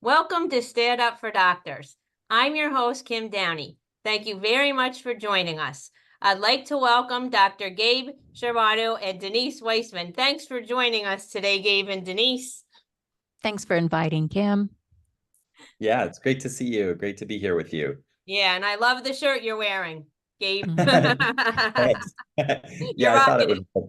Welcome to Stand Up for Doctors. I'm your host, Kim Downey. Thank you very much for joining us. I'd like to welcome Dr. Gabe Charbonneau and Denise Wiseman. Thanks for joining us today, Gabe and Denise. Thanks for inviting, Kim. Yeah, it's great to see you. Great to be here with you. Yeah, and I love the shirt you're wearing, Gabe. Thanks. You're rocking it.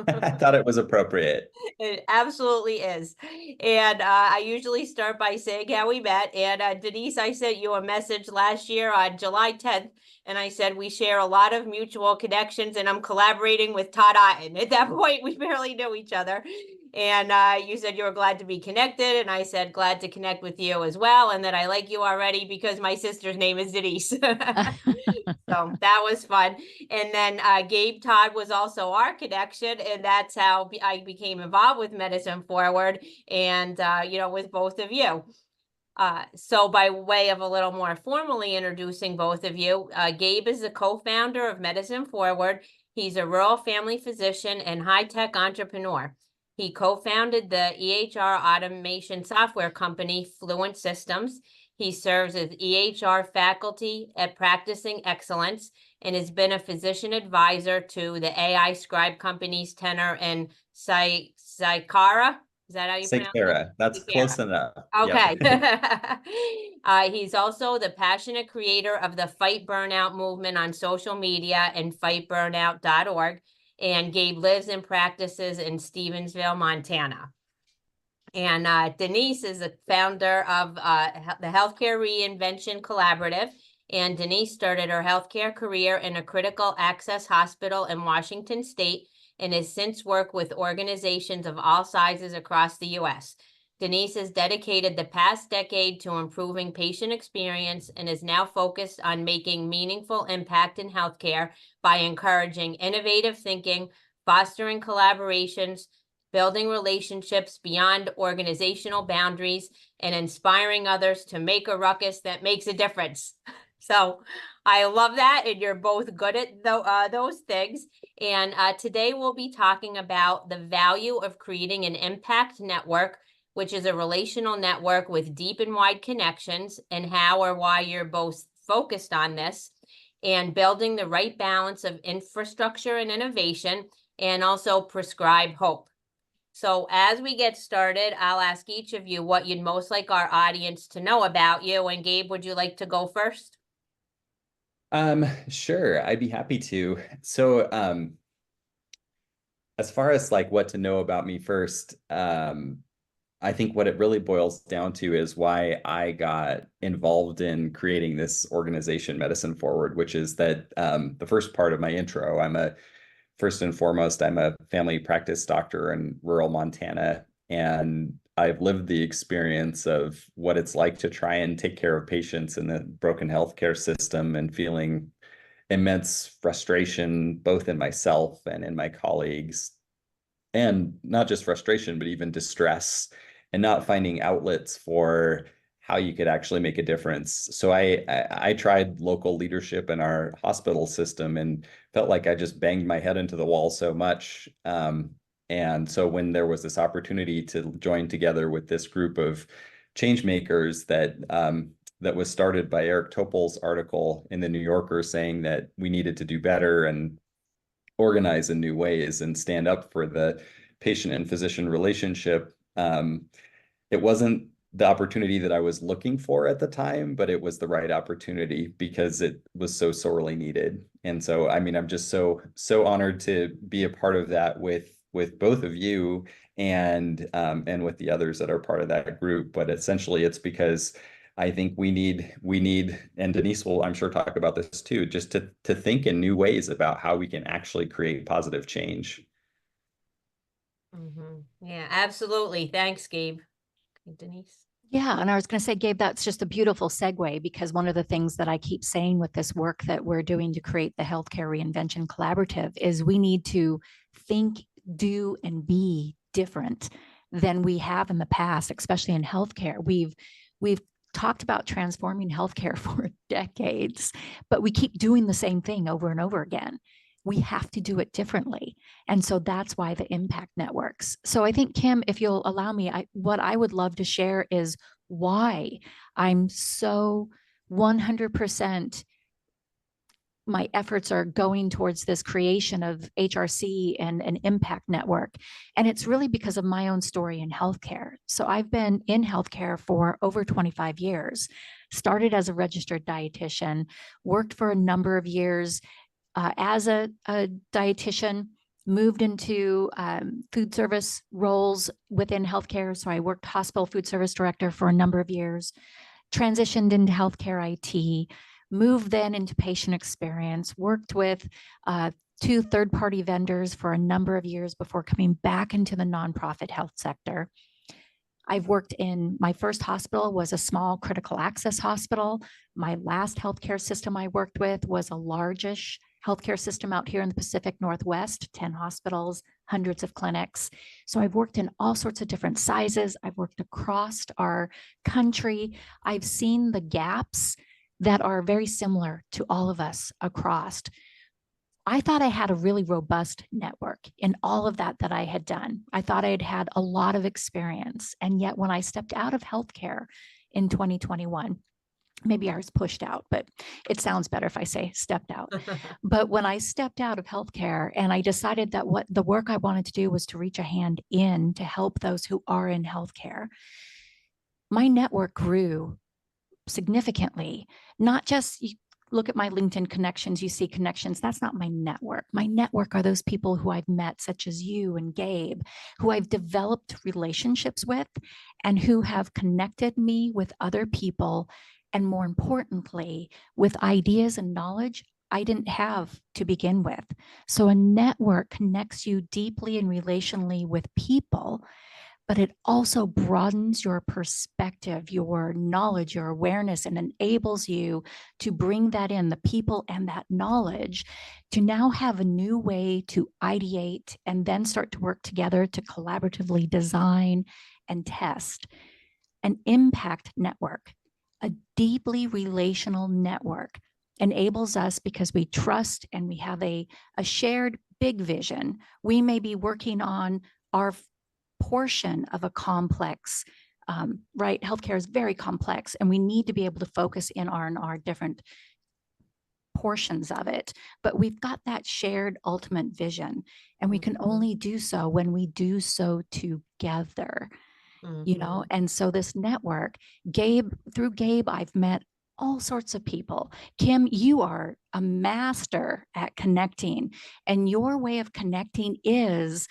I thought it was appropriate. It absolutely is. And I usually start by saying how we met. And Denise, I sent you a message last year on July 10th. And I said, we share a lot of mutual connections and I'm collaborating with Todd Otten. At that point, we barely knew each other. And you said you were glad to be connected. And I said, glad to connect with you as well. And that I like you already because my sister's name is Denise. So that was fun. And then Gabe Todd was also our connection. And that's how I became involved with Medicine Forward and, with both of you. So by way of a little more formally introducing both of you, Gabe is the co-founder of Medicine Forward. He's a rural family physician and high-tech entrepreneur. He co-founded the EHR automation software company, Fluent Systems. He serves as EHR faculty at Practicing Excellence and has been a physician advisor to the AI scribe companies Tenor and Psycara. Is that how you pronounce it? That's close enough. Okay. Yep. He's also the passionate creator of the Fight Burnout movement on social media and fightburnout.org. And Gabe lives and practices in Stevensville, Montana. And Denise is the founder of the Healthcare Reinvention Collaborative. And Denise started her healthcare career in a critical access hospital in Washington State and has since worked with organizations of all sizes across the U.S. Denise has dedicated the past decade to improving patient experience and is now focused on making meaningful impact in healthcare by encouraging innovative thinking, fostering collaborations, building relationships beyond organizational boundaries, and inspiring others to make a ruckus that makes a difference. So I love that, and you're both good at those things. And today we'll be talking about the value of creating an impact network, which is a relational network with deep and wide connections, and how or why you're both focused on this, and building the right balance of infrastructure and innovation, and also prescribe hope. So as we get started, I'll ask each of you what you'd most like our audience to know about you. And Gabe, would you like to go first? Sure, I'd be happy to. So, as far as like what to know about me first, I think what it really boils down to is why I got involved in creating this organization, Medicine Forward, which is that the first part of my intro, first and foremost, I'm a family practice doctor in rural Montana, and I've lived the experience of what it's like to try and take care of patients in the broken healthcare system and feeling immense frustration, both in myself and in my colleagues, and not just frustration, but even distress, and not finding outlets for how you could actually make a difference. So I tried local leadership in our hospital system and felt like I just banged my head into the wall so much. And so when there was this opportunity to join together with this group of change makers that was started by Eric Topol's article in the New Yorker saying that we needed to do better and organize in new ways and stand up for the patient and physician relationship, it wasn't the opportunity that I was looking for at the time, but it was the right opportunity because it was so sorely needed. And so, I mean, I'm just so honored to be a part of that with both of you and with the others that are part of that group. But essentially, it's because I think we need, and Denise will, I'm sure, talk about this too, just to think in new ways about how we can actually create positive change. Mm-hmm. Yeah, absolutely. Thanks, Gabe. Denise? Yeah, and I was going to say, Gabe, that's just a beautiful segue because one of the things that I keep saying with this work that we're doing to create the Healthcare Reinvention Collaborative is we need to think, do, and be different than we have in the past, especially in healthcare. We've talked about transforming healthcare for decades, but we keep doing the same thing over and over again. We have to do it differently. And so that's why the impact networks. So I think, Kim, if you'll allow me, what I would love to share is why I'm so 100% my efforts are going towards this creation of HRC and an impact network. And it's really because of my own story in healthcare. So I've been in healthcare for over 25 years, started as a registered dietitian, worked for a number of years as a dietitian, moved into food service roles within healthcare. So I worked hospital food service director for a number of years, transitioned into healthcare IT, moved then into patient experience, worked with 2 third-party vendors for a number of years before coming back into the nonprofit health sector. I've worked in, my first hospital was a small critical access hospital. My last healthcare system I worked with was a largish healthcare system out here in the Pacific Northwest, 10 hospitals, hundreds of clinics. So I've worked in all sorts of different sizes. I've worked across our country. I've seen the gaps that are very similar to all of us across. I thought I had a really robust network in all of that I had done. I thought I had had a lot of experience. And yet when I stepped out of healthcare in 2021, maybe I was pushed out, but it sounds better if I say stepped out. But when I stepped out of healthcare and I decided that what the work I wanted to do was to reach a hand in to help those who are in healthcare, my network grew significantly. Not just, you look at my LinkedIn connections, you see connections. That's not my network. My network are those people who I've met, such as you and Gabe, who I've developed relationships with and who have connected me with other people. And more importantly, with ideas and knowledge I didn't have to begin with. So a network connects you deeply and relationally with people, but it also broadens your perspective, your knowledge, your awareness, and enables you to bring that in, the people and that knowledge, to now have a new way to ideate and then start to work together to collaboratively design and test. An impact network, a deeply relational network, enables us, because we trust and we have a shared big vision. We may be working on our portion of a complex, right? Healthcare is very complex, and we need to be able to focus in on our different portions of it. But we've got that shared ultimate vision, and we can only do so when we do so together, you know? And so this network, through Gabe, I've met all sorts of people. Kim, you are a master at connecting, and your way of connecting is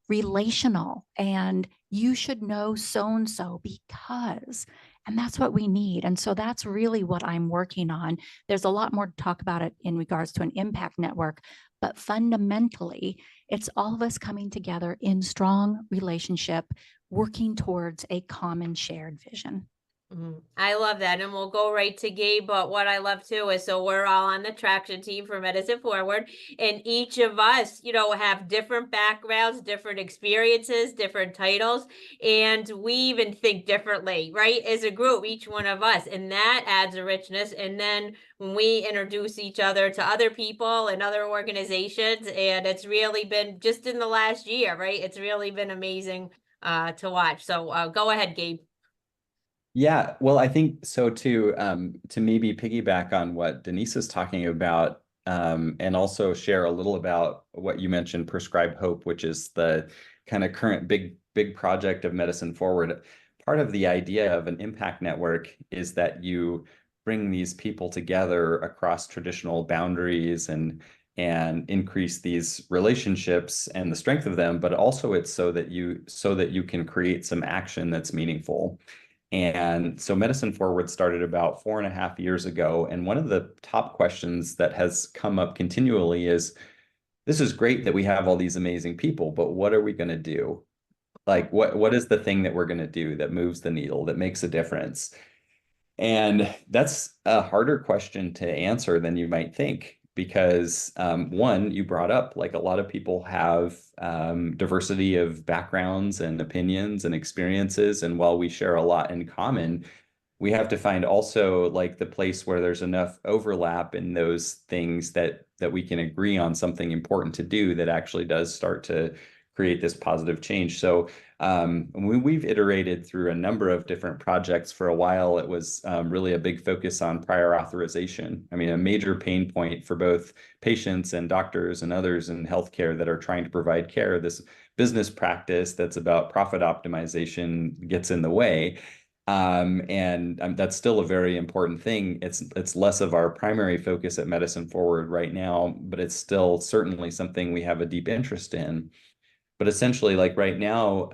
relational, and you should know so-and-so because, and that's what we need. And so that's really what I'm working on. There's a lot more to talk about it in regards to an impact network, but fundamentally, it's all of us coming together in strong relationship, working towards a common shared vision. I love that. And we'll go right to Gabe. But what I love too is, so we're all on the traction team for Medicine Forward, and each of us, you know, have different backgrounds, different experiences, different titles, and we even think differently, right? As a group, each one of us, and that adds a richness. And then when we introduce each other to other people and other organizations, and it's really been just in the last year, right? It's really been amazing to watch. So go ahead, Gabe. Yeah, well, I think so too. To maybe piggyback on what Denise is talking about, and also share a little about what you mentioned, Prescribe Hope, which is the kind of current big project of Medicine Forward. Part of the idea of an impact network is that you bring these people together across traditional boundaries and increase these relationships and the strength of them, but also it's so that you can create some action that's meaningful. And so Medicine Forward started about 4.5 years ago. And one of the top questions that has come up continually is, this is great that we have all these amazing people, but what are we going to do? Like, what is the thing that we're going to do that moves the needle, that makes a difference? And that's a harder question to answer than you might think, because one, you brought up, like, a lot of people have diversity of backgrounds and opinions and experiences. And while we share a lot in common, we have to find also, like, the place where there's enough overlap in those things that we can agree on something important to do that actually does start to create this positive change. So We've iterated through a number of different projects. For a while, it was really a big focus on prior authorization. I mean, a major pain point for both patients and doctors and others in healthcare that are trying to provide care. This business practice that's about profit optimization gets in the way. That's still a very important thing. It's less of our primary focus at Medicine Forward right now, but it's still certainly something we have a deep interest in. But essentially, like right now,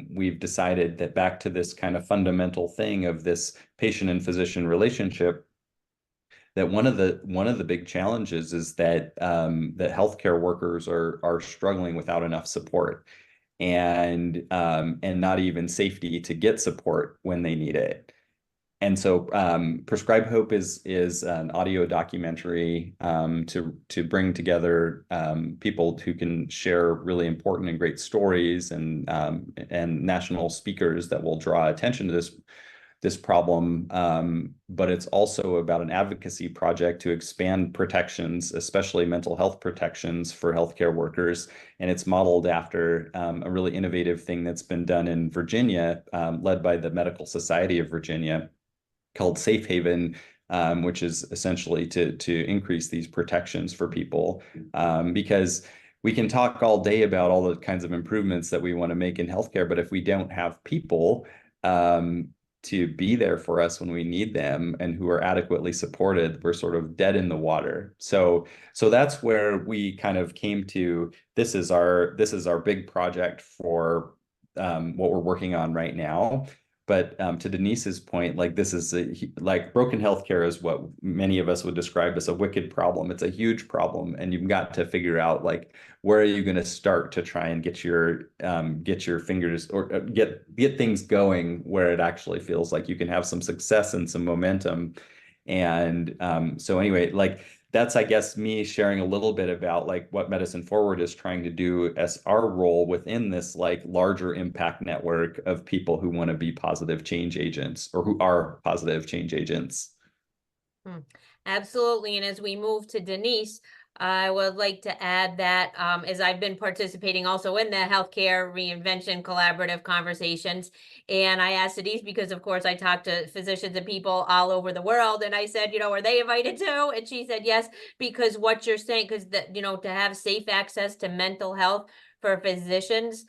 we've decided that back to this kind of fundamental thing of this patient and physician relationship, that one of the big challenges is that that healthcare workers are struggling without enough support and not even safety to get support when they need it. And so Prescribe Hope is an audio documentary to bring together people who can share really important and great stories and national speakers that will draw attention to this problem. But it's also about an advocacy project to expand protections, especially mental health protections for healthcare workers. And it's modeled after a really innovative thing that's been done in Virginia, led by the Medical Society of Virginia, called Safe Haven, which is essentially to increase these protections for people. Because we can talk all day about all the kinds of improvements that we want to make in healthcare, but if we don't have people to be there for us when we need them and who are adequately supported, we're sort of dead in the water. So that's where we kind of came to, this is our big project for what we're working on right now. But to Denise's point, like this is like broken healthcare is what many of us would describe as a wicked problem. It's a huge problem, and you've got to figure out like where are you going to start to try and get your fingers or get things going where it actually feels like you can have some success and some momentum. And so anyway, like that's, I guess, me sharing a little bit about like what Medicine Forward is trying to do as our role within this like larger impact network of people who want to be positive change agents or who are positive change agents. Absolutely. And as we move to Denise, I would like to add that as I've been participating also in the Healthcare Reinvention Collaborative conversations, and I asked Denise because, of course, I talk to physicians and people all over the world, and I said, are they invited too? And she said yes, because what you're saying, because to have safe access to mental health for physicians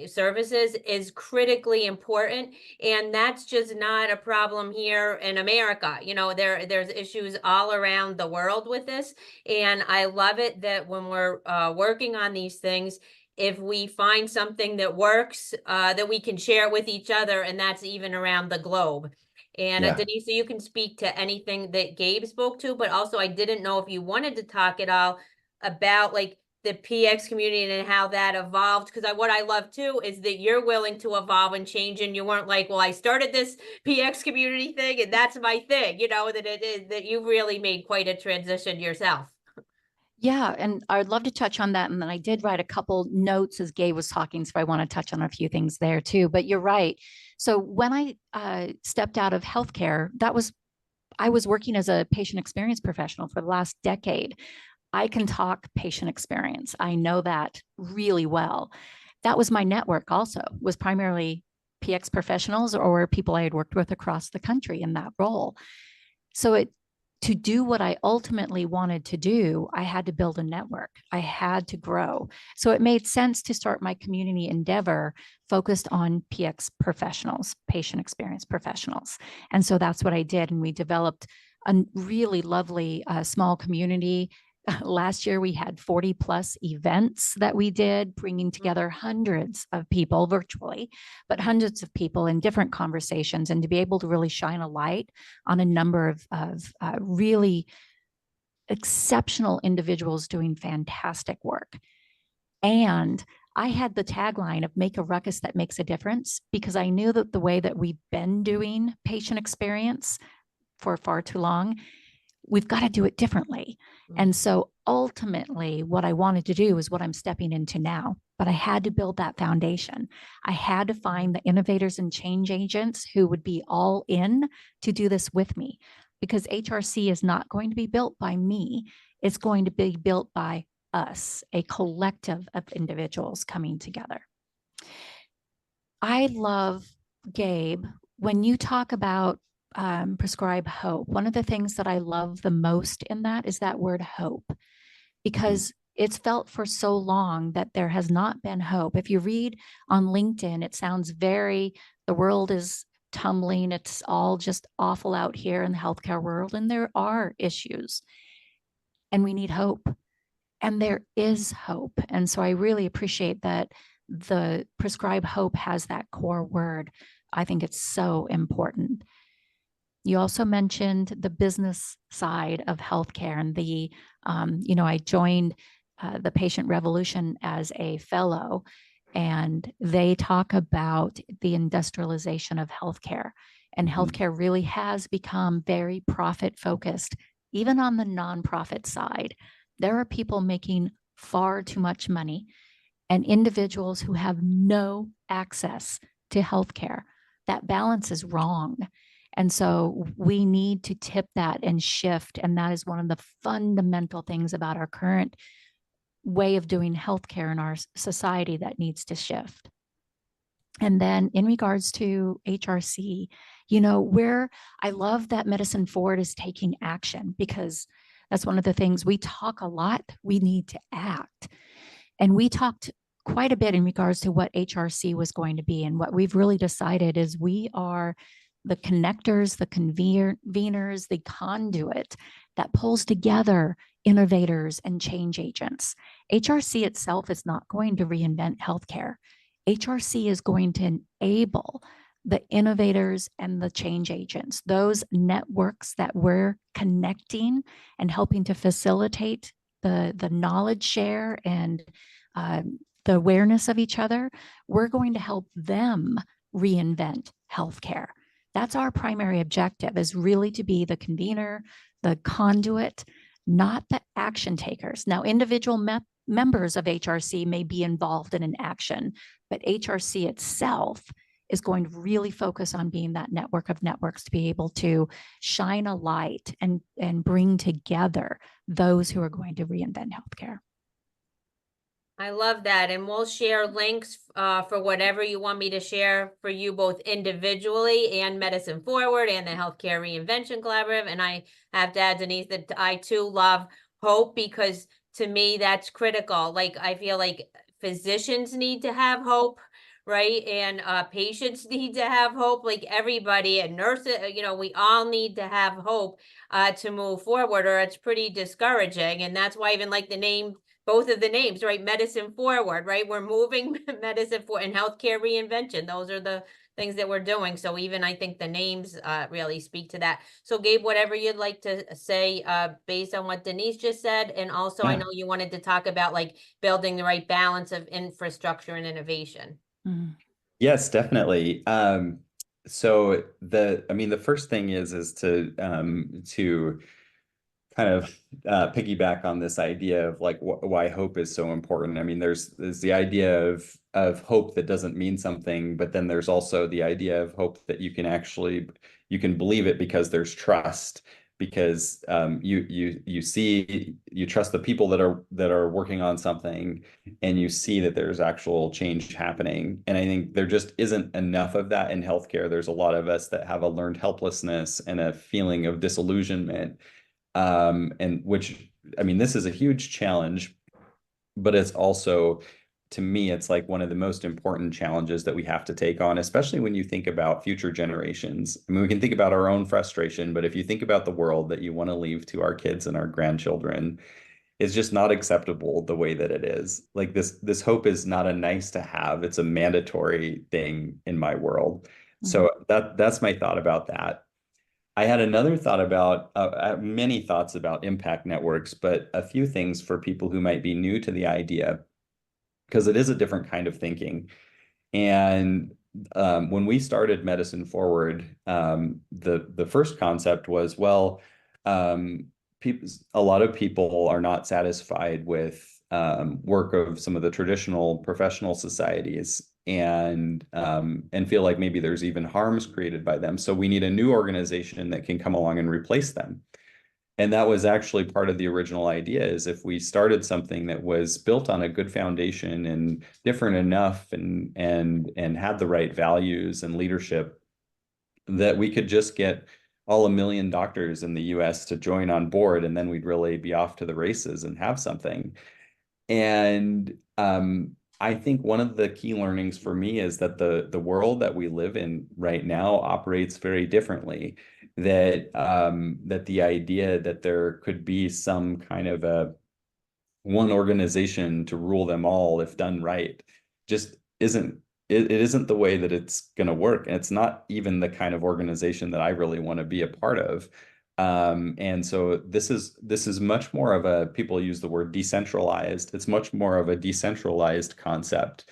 services is critically important, and that's just not a problem here in America. There's issues all around the world with this, and I love it that when we're working on these things, if we find something that works, that we can share it with each other, and that's even around the globe. And Yeah. Denise, you can speak to anything that Gabe spoke to, but also I didn't know if you wanted to talk at all about like the PX community and how that evolved. Because what I love too is that you're willing to evolve and change, and you weren't like, well, I started this PX community thing and that's my thing, that it is that you really made quite a transition yourself. Yeah, and I'd love to touch on that. And then I did write a couple notes as Gabe was talking, so I want to touch on a few things there too. But you're right. So when I stepped out of healthcare, I was working as a patient experience professional for the last decade. I can talk patient experience. I know that really well. That was my network also, was primarily PX professionals or people I had worked with across the country in that role. So to do what I ultimately wanted to do, I had to build a network. I had to grow. So it made sense to start my community endeavor focused on PX professionals, patient experience professionals. And so that's what I did. And we developed a really lovely small community. Last year, we had 40 plus events that we did, bringing together hundreds of people virtually, but hundreds of people in different conversations, and to be able to really shine a light on a number of really exceptional individuals doing fantastic work. And I had the tagline of make a ruckus that makes a difference, because I knew that the way that we've been doing patient experience for far too long, we've got to do it differently. And so ultimately what I wanted to do is what I'm stepping into now, but I had to build that foundation. I had to find the innovators and change agents who would be all in to do this with me, because HRC is not going to be built by me. It's going to be built by us, a collective of individuals coming together. I love, Gabe, when you talk about prescribe hope, one of the things that I love the most in that is that word hope, because it's felt for so long that there has not been hope. If you read on LinkedIn, it sounds very, the world is tumbling, it's all just awful out here in the healthcare world, and there are issues, and we need hope. And there is hope. And so I really appreciate that the prescribe hope has that core word. I think it's so important. You also mentioned the business side of healthcare and I joined the Patient Revolution as a fellow, and they talk about the industrialization of healthcare. And healthcare really has become very profit focused, even on the nonprofit side. There are people making far too much money and individuals who have no access to healthcare. That balance is wrong. And so we need to tip that and shift. And that is one of the fundamental things about our current way of doing healthcare in our society that needs to shift. And then in regards to HRC, where I love that Medicine Forward is taking action, because that's one of the things we talk a lot, we need to act. And we talked quite a bit in regards to what HRC was going to be. And what we've really decided is we are the connectors, the conveners, the conduit that pulls together innovators and change agents. HRC itself is not going to reinvent healthcare. HRC is going to enable the innovators and the change agents, those networks that we're connecting and helping to facilitate the knowledge share and the awareness of each other. We're going to help them reinvent healthcare. That's our primary objective, is really to be the convener, the conduit, not the action takers. Now, individual members of HRC may be involved in an action, but HRC itself is going to really focus on being that network of networks to be able to shine a light and bring together those who are going to reinvent healthcare. I love that. And we'll share links for whatever you want me to share for you, both individually and Medicine Forward and the Healthcare Reinvention Collaborative. And I have to add, Denise, that I too love hope, because to me, that's critical. Like, I feel like physicians need to have hope, right? And patients need to have hope, like everybody, and nurses, we all need to have hope to move forward, or it's pretty discouraging. And that's why even like the name, both of the names, right? Medicine Forward, right? We're moving medicine forward, and healthcare reinvention. Those are the things that we're doing. So even I think the names really speak to that. So Gabe, whatever you'd like to say based on what Denise just said. And also I know you wanted to talk about like building the right balance of infrastructure and innovation. Yes, definitely. So the first thing is to kind of piggyback on this idea of like why hope is so important. I mean, there's the idea of hope that doesn't mean something, but then there's also the idea of hope that you can believe it because there's trust, because you trust the people that are working on something, and you see that there's actual change happening. And I think there just isn't enough of that in healthcare. There's a lot of us that have a learned helplessness and a feeling of disillusionment. And which, I mean, this is a huge challenge, but it's also, to me, it's like one of the most important challenges that we have to take on, especially when you think about future generations. I mean, we can think about our own frustration, but if you think about the world that you want to leave to our kids and our grandchildren, it's just not acceptable the way that it is. Like this hope is not a nice to have, it's a mandatory thing in my world. So that's my thought about that. I had another thought about many thoughts about impact networks, but a few things for people who might be new to the idea, because it is a different kind of thinking. And when we started Medicine Forward, the first concept was, well, a lot of people are not satisfied with work of some of the traditional professional societies, and feel like maybe there's even harms created by them. So we need a new organization that can come along and replace them. And that was actually part of the original idea, is if we started something that was built on a good foundation and different enough and had the right values and leadership, that we could just get all 1 million doctors in the US to join on board, and then we'd really be off to the races and have something. And I think one of the key learnings for me is that the world that we live in right now operates very differently. That the idea that there could be some kind of a one organization to rule them all if done right just isn't, it isn't the way that it's going to work. And it's not even the kind of organization that I really want to be a part of. And so this is much more of a, people use the word decentralized. It's much more of a decentralized concept,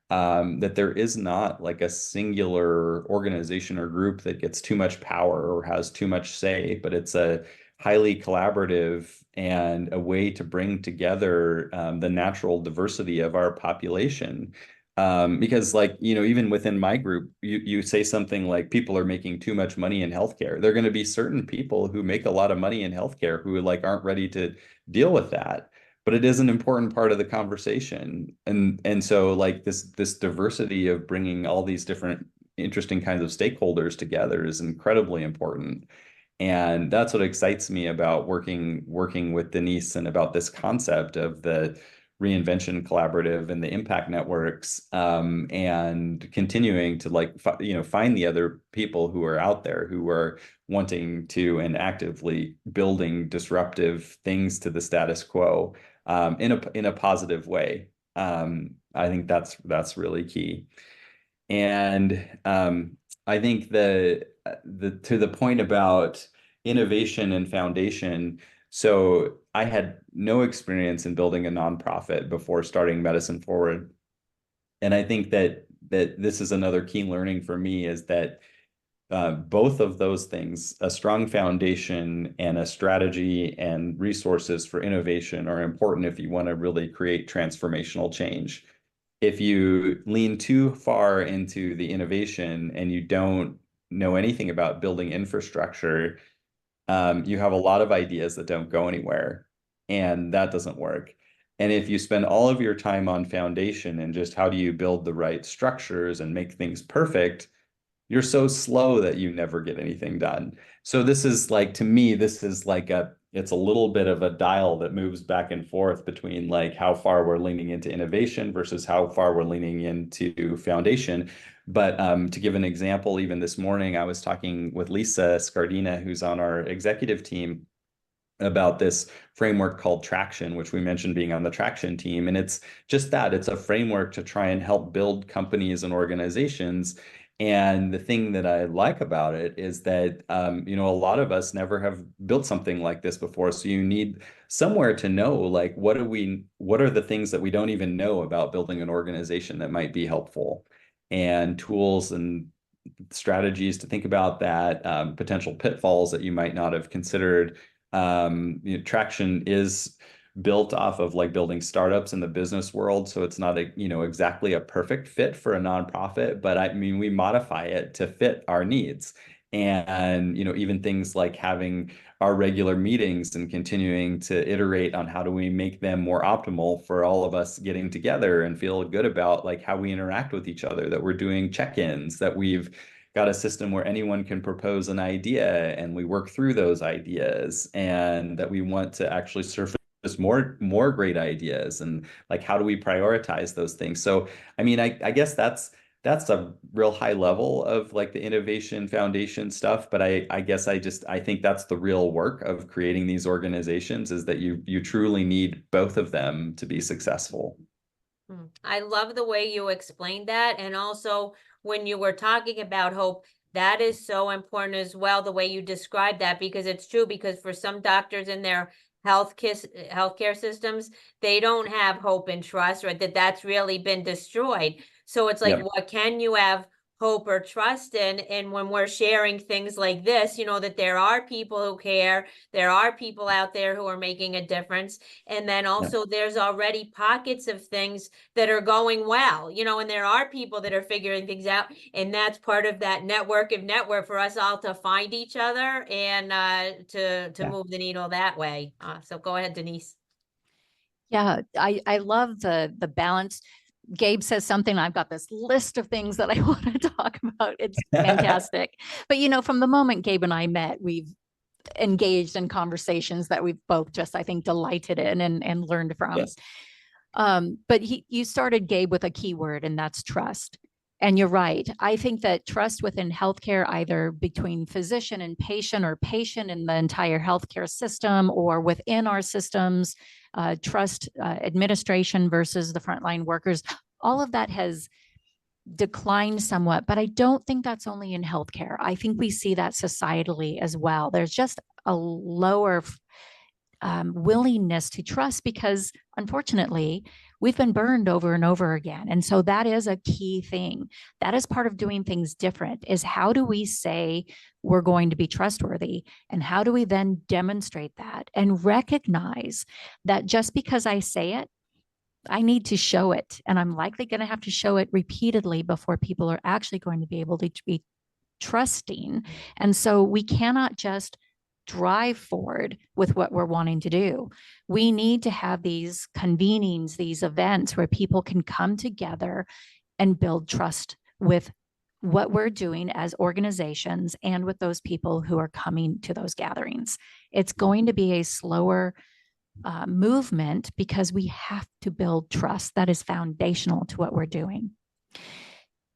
that there is not like a singular organization or group that gets too much power or has too much say, but it's a highly collaborative and a way to bring together the natural diversity of our population. Because like, even within my group, you say something like people are making too much money in healthcare. There are going to be certain people who make a lot of money in healthcare who like aren't ready to deal with that. But it is an important part of the conversation. And so like this diversity of bringing all these different interesting kinds of stakeholders together is incredibly important. And that's what excites me about working with Denise and about this concept of the Reinvention Collaborative and the impact networks, and continuing to like find the other people who are out there who are wanting to and actively building disruptive things to the status quo, in a positive way. I think that's really key. And I think the to the point about innovation and foundation. So I had no experience in building a nonprofit before starting Medicine Forward. And I think that this is another key learning for me, is that both of those things, a strong foundation and a strategy and resources for innovation, are important if you want to really create transformational change. If you lean too far into the innovation and you don't know anything about building infrastructure, you have a lot of ideas that don't go anywhere, and that doesn't work. And if you spend all of your time on foundation and just how do you build the right structures and make things perfect, you're so slow that you never get anything done. So this is like, to me, this is like it's a little bit of a dial that moves back and forth between like how far we're leaning into innovation versus how far we're leaning into foundation. But to give an example, even this morning, I was talking with Lisa Scardina, who's on our executive team, about this framework called Traction, which we mentioned being on the Traction team. And it's just that, it's a framework to try and help build companies and organizations. And the thing that I like about it is that, a lot of us never have built something like this before. So you need somewhere to know, like, what are the things that we don't even know about building an organization that might be helpful, and tools and strategies to think about that, potential pitfalls that you might not have considered. Traction is built off of like building startups in the business world. So it's not exactly a perfect fit for a nonprofit, but I mean, we modify it to fit our needs. And, even things like having our regular meetings and continuing to iterate on how do we make them more optimal for all of us getting together and feel good about like how we interact with each other, that we're doing check-ins, that we've got a system where anyone can propose an idea and we work through those ideas, and that we want to actually surface more great ideas, and like how do we prioritize those things. So I mean, I guess that's a real high level of like the innovation foundation stuff, but I guess I think that's the real work of creating these organizations, is that you truly need both of them to be successful. I love the way you explained that. And also when you were talking about hope, that is so important as well, the way you described that, because it's true, because for some doctors in their healthcare systems, they don't have hope and trust, right? That's really been destroyed. So it's like, Yep. what can you have hope or trust in. And when we're sharing things like this, you know, that there are people who care, there are people out there who are making a difference. And then also there's already pockets of things that are going well, you know, and there are people that are figuring things out. And that's part of that network for us all to find each other and to move the needle that way. So go ahead, Denise. Yeah, I love the balance. Gabe says something, I've got this list of things that I want to talk about. It's fantastic. But, you know, from the moment Gabe and I met, we've engaged in conversations that we've both just, I think, delighted in and learned from. Yes. But you started, Gabe, with a key word, and that's trust. And you're right. I think that trust within healthcare, either between physician and patient or patient in the entire healthcare system or within our systems, trust administration versus the frontline workers, all of that has declined somewhat, but I don't think that's only in healthcare. I think we see that societally as well. There's just a lower willingness to trust because unfortunately we've been burned over and over again. And so that is a key thing. That is part of doing things different, is how do we say we're going to be trustworthy? And how do we then demonstrate that and recognize that just because I say it, I need to show it. And I'm likely going to have to show it repeatedly before people are actually going to be able to be trusting. And so we cannot just drive forward with what we're wanting to do. We need to have these convenings, these events where people can come together and build trust with what we're doing as organizations and with those people who are coming to those gatherings. It's going to be a slower movement because we have to build trust. That is foundational to what we're doing.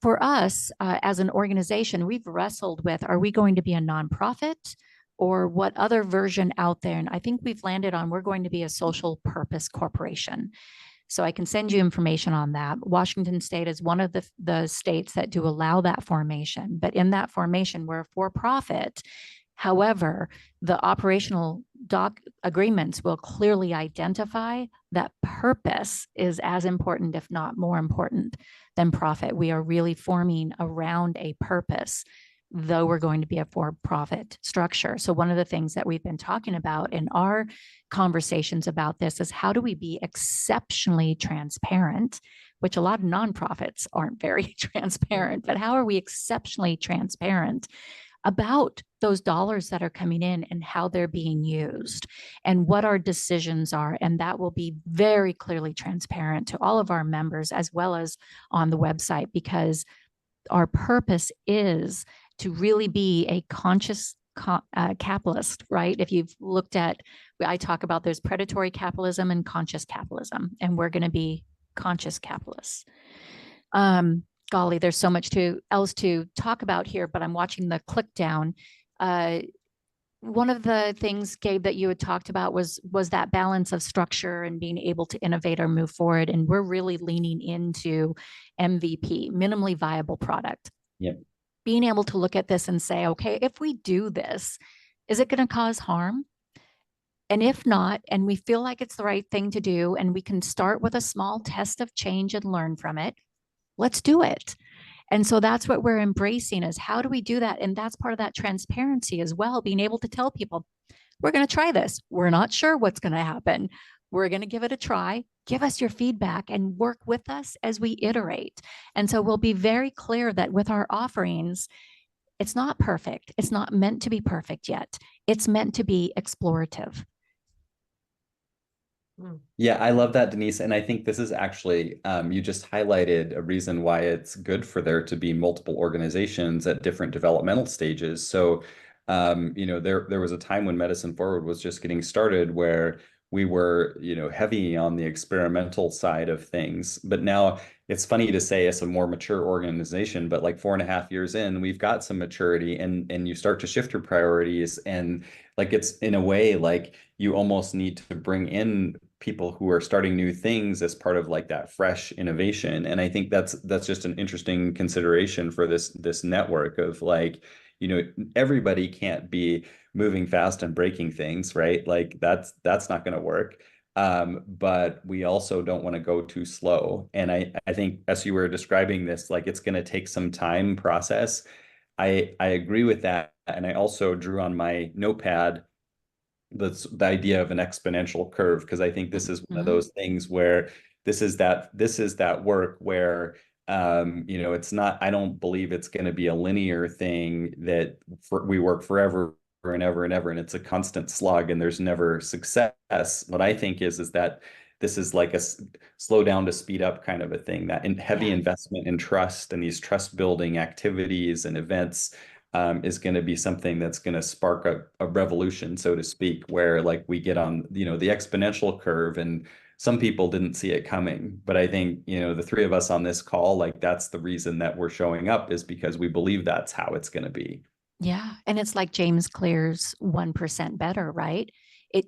For us, as an organization, we've wrestled with, are we going to be a nonprofit or what other version out there? And I think we've landed on, we're going to be a social purpose corporation. So I can send you information on that. Washington State is one of the states that do allow that formation. But in that formation, we're a for-profit. However, the operational agreements will clearly identify that purpose is as important, if not more important, than profit. We are really forming around a purpose, though we're going to be a for-profit structure. So one of the things that we've been talking about in our conversations about this is how do we be exceptionally transparent, which a lot of nonprofits aren't very transparent, but how are we exceptionally transparent about those dollars that are coming in and how they're being used and what our decisions are. And that will be very clearly transparent to all of our members as well as on the website, because our purpose is to really be a conscious capitalist, right? If you've looked at, I talk about there's predatory capitalism and conscious capitalism, and we're going to be conscious capitalists. Golly, there's so much else to talk about here, but I'm watching the click down. One of the things, Gabe, that you had talked about was that balance of structure and being able to innovate or move forward. And we're really leaning into MVP, minimally viable product. Yep. Being able to look at this and say, okay, if we do this, is it going to cause harm? And if not, and we feel like it's the right thing to do, and we can start with a small test of change and learn from it, let's do it. And so that's what we're embracing, is how do we do that? And that's part of that transparency as well, being able to tell people, we're going to try this. We're not sure what's going to happen. We're going to give it a try. Give us your feedback and work with us as we iterate. And so we'll be very clear that with our offerings, it's not perfect. It's not meant to be perfect yet. It's meant to be explorative. Yeah, I love that, Denise. And I think this is actually, you just highlighted a reason why it's good for there to be multiple organizations at different developmental stages. So, there was a time when Medicine Forward was just getting started where we were, heavy on the experimental side of things. But now it's funny to say it's a more mature organization, but like 4.5 years in, we've got some maturity and you start to shift your priorities. And like, it's in a way, like you almost need to bring in people who are starting new things as part of like that fresh innovation. And I think that's just an interesting consideration for this network of like, everybody can't be moving fast and breaking things, right? Like that's not going to work. But we also don't want to go too slow. And I think as you were describing this, like it's going to take some time process. I agree with that. And I also drew on my notepad the idea of an exponential curve, because I think this is one of Mhm. those things where this is that work where it's not, I don't believe it's going to be a linear thing that we work forever and ever and ever, and it's a constant slug and there's never success. What I think is that this is like a slow down to speed up kind of a thing, that heavy Yeah. investment in trust and these trust building activities and events is going to be something that's going to spark a revolution, so to speak, where like we get on, the exponential curve, and some people didn't see it coming. But I think, the three of us on this call, like that's the reason that we're showing up, is because we believe that's how it's going to be. Yeah. And it's like James Clear's 1% better, right?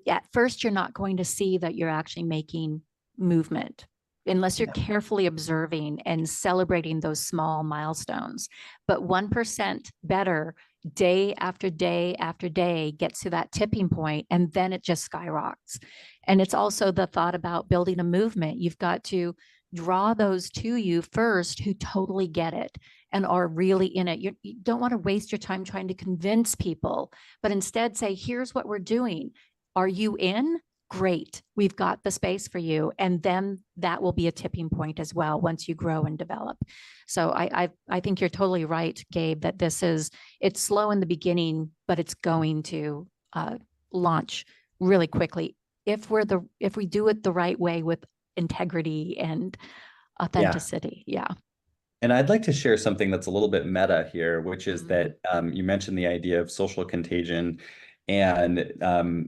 At first, you're not going to see that you're actually making movement unless you're Yeah. carefully observing and celebrating those small milestones. But 1% better day after day after day gets to that tipping point, and then it just skyrockets. And it's also the thought about building a movement. You've got to draw those to you first who totally get it and are really in it. You don't want to waste your time trying to convince people, but instead say, here's what we're doing. Are you in? Great. We've got the space for you. And then that will be a tipping point as well once you grow and develop. So I think you're totally right, Gabe, that it's slow in the beginning, but it's going to launch really quickly if we do it the right way with integrity and Yeah. authenticity. Yeah. And I'd like to share something that's a little bit meta here, which is Mhm. that you mentioned the idea of social contagion, and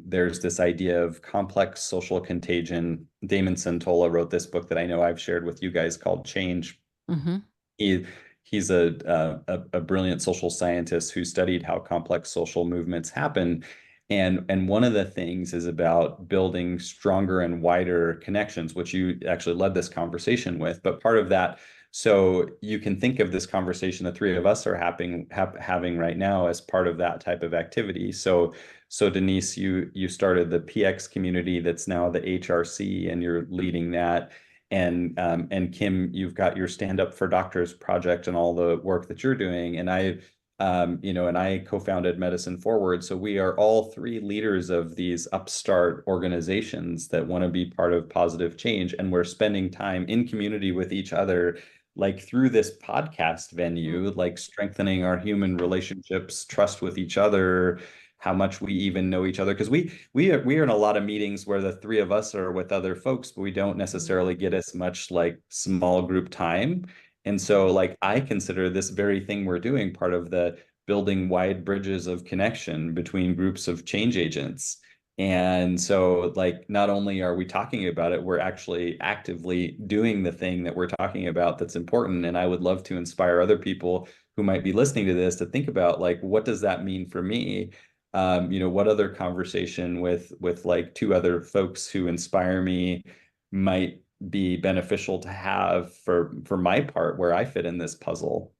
there's this idea of complex social contagion. Damon Santola wrote this book that I know I've shared with you guys called Change. Mhm. He he's a brilliant social scientist who studied how complex social movements happen. And one of the things is about building stronger and wider connections, which you actually led this conversation with. But part of that, so you can think of this conversation the three of us are having right now as part of that type of activity. So Denise, you started the PX community that's now the HRC, and you're leading that. And Kim, you've got your Stand Up for Doctors project and all the work that you're doing. And I co-founded Medicine Forward. So we are all three leaders of these upstart organizations that want to be part of positive change. And we're spending time in community with each other, like through this podcast venue, like strengthening our human relationships, trust with each other, how much we even know each other. Because we are in a lot of meetings where the three of us are with other folks, but we don't necessarily get as much like small group time. And so like I consider this very thing we're doing part of the building wide bridges of connection between groups of change agents. And so like not only are we talking about it, we're actually actively doing the thing that we're talking about that's important. And I would love to inspire other people who might be listening to this to think about like, what does that mean for me? What other conversation with like two other folks who inspire me might be beneficial to have for my part where I fit in this puzzle.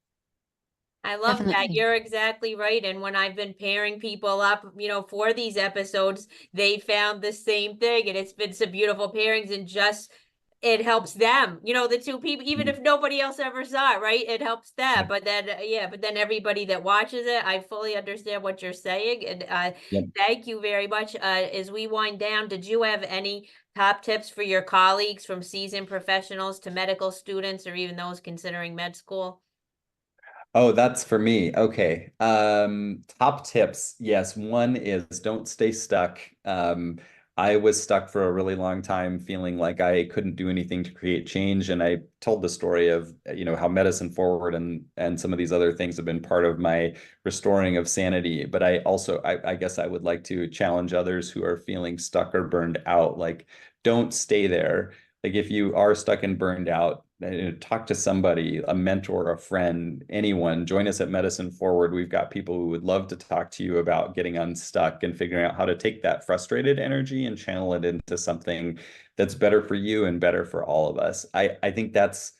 I love that. Definitely. You're exactly right. And when I've been pairing people up, for these episodes, they found the same thing. And it's been some beautiful pairings, and just it helps them, the two people, even if nobody else ever saw it, right? It helps them. Yep. But then, yeah, but then everybody that watches it, I fully understand what you're saying. And Yep. thank you very much. As we wind down, did you have any top tips for your colleagues, from seasoned professionals to medical students, or even those considering med school? Oh, that's for me. Okay. Top tips. Yes, one is don't stay stuck. I was stuck for a really long time feeling like I couldn't do anything to create change. And I told the story of, how Medicine Forward and some of these other things have been part of my restoring of sanity. But I also, I guess I would like to challenge others who are feeling stuck or burned out. Like, don't stay there. Like if you are stuck and burned out, talk to somebody, a mentor, a friend, anyone. Join us at Medicine Forward. We've got people who would love to talk to you about getting unstuck and figuring out how to take that frustrated energy and channel it into something that's better for you and better for all of us. I think that's,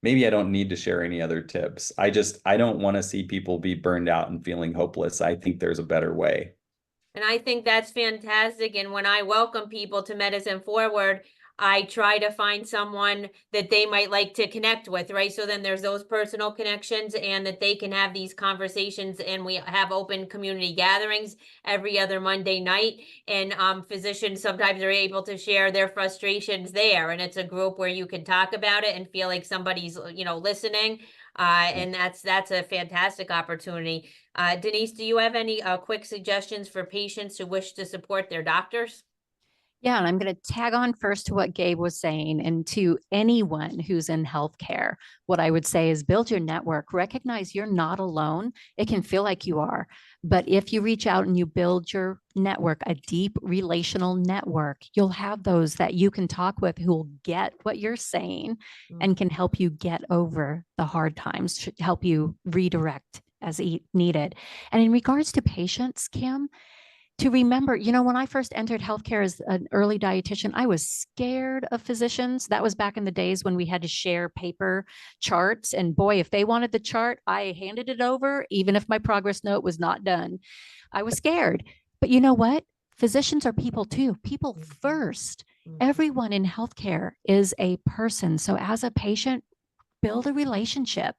maybe I don't need to share any other tips. I don't want to see people be burned out and feeling hopeless. I think there's a better way. And I think that's fantastic. And when I welcome people to Medicine Forward, I try to find someone that they might like to connect with, right? So then there's those personal connections and that they can have these conversations, and we have open community gatherings every other Monday night. And physicians sometimes are able to share their frustrations there. And it's a group where you can talk about it and feel like somebody's, listening. And that's a fantastic opportunity. Denise, do you have any quick suggestions for patients who wish to support their doctors? Yeah, and I'm going to tag on first to what Gabe was saying, and to anyone who's in healthcare, what I would say is build your network. Recognize you're not alone. It can feel like you are, but if you reach out and you build your network, a deep relational network, you'll have those that you can talk with who will get what you're saying and can help you get over the hard times, help you redirect as needed. And in regards to patients, Kim, to remember, when I first entered healthcare as an early dietitian, I was scared of physicians. That was back in the days when we had to share paper charts. And boy, if they wanted the chart, I handed it over, even if my progress note was not done. I was scared. But you know what? Physicians are people too, people first. Everyone in healthcare is a person. So as a patient, build a relationship.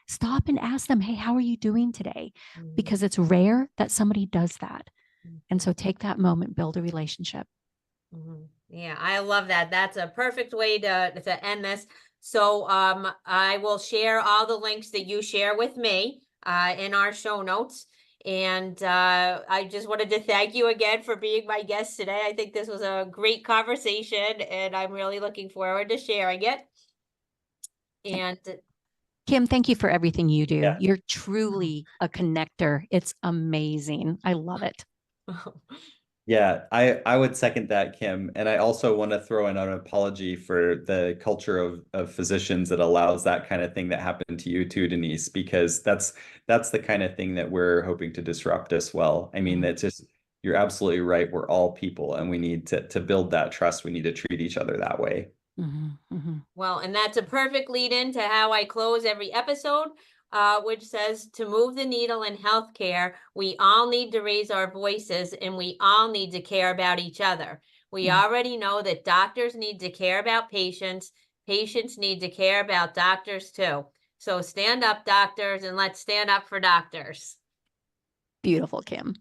Stop and ask them, hey, how are you doing today? Because it's rare that somebody does that. And so take that moment, build a relationship. Yeah, I love that. That's a perfect way to end this. So I will share all the links that you share with me in our show notes. And I just wanted to thank you again for being my guest today. I think this was a great conversation, and I'm really looking forward to sharing it. And Kim, thank you for everything you do. Yeah. You're truly a connector. It's amazing. I love it. Yeah, I would second that, Kim. And I also want to throw in an apology for the culture of physicians that allows that kind of thing that happened to you too, Denise, because that's the kind of thing that we're hoping to disrupt as well. I mean, that's just, you're absolutely right. We're all people, and we need to build that trust. We need to treat each other that way. Well, and that's a perfect lead in to how I close every episode, which says to move the needle in healthcare, we all need to raise our voices and we all need to care about each other. We already know that doctors need to care about patients. Patients need to care about doctors too. So stand up, doctors, and let's stand up for doctors. Beautiful, Kim.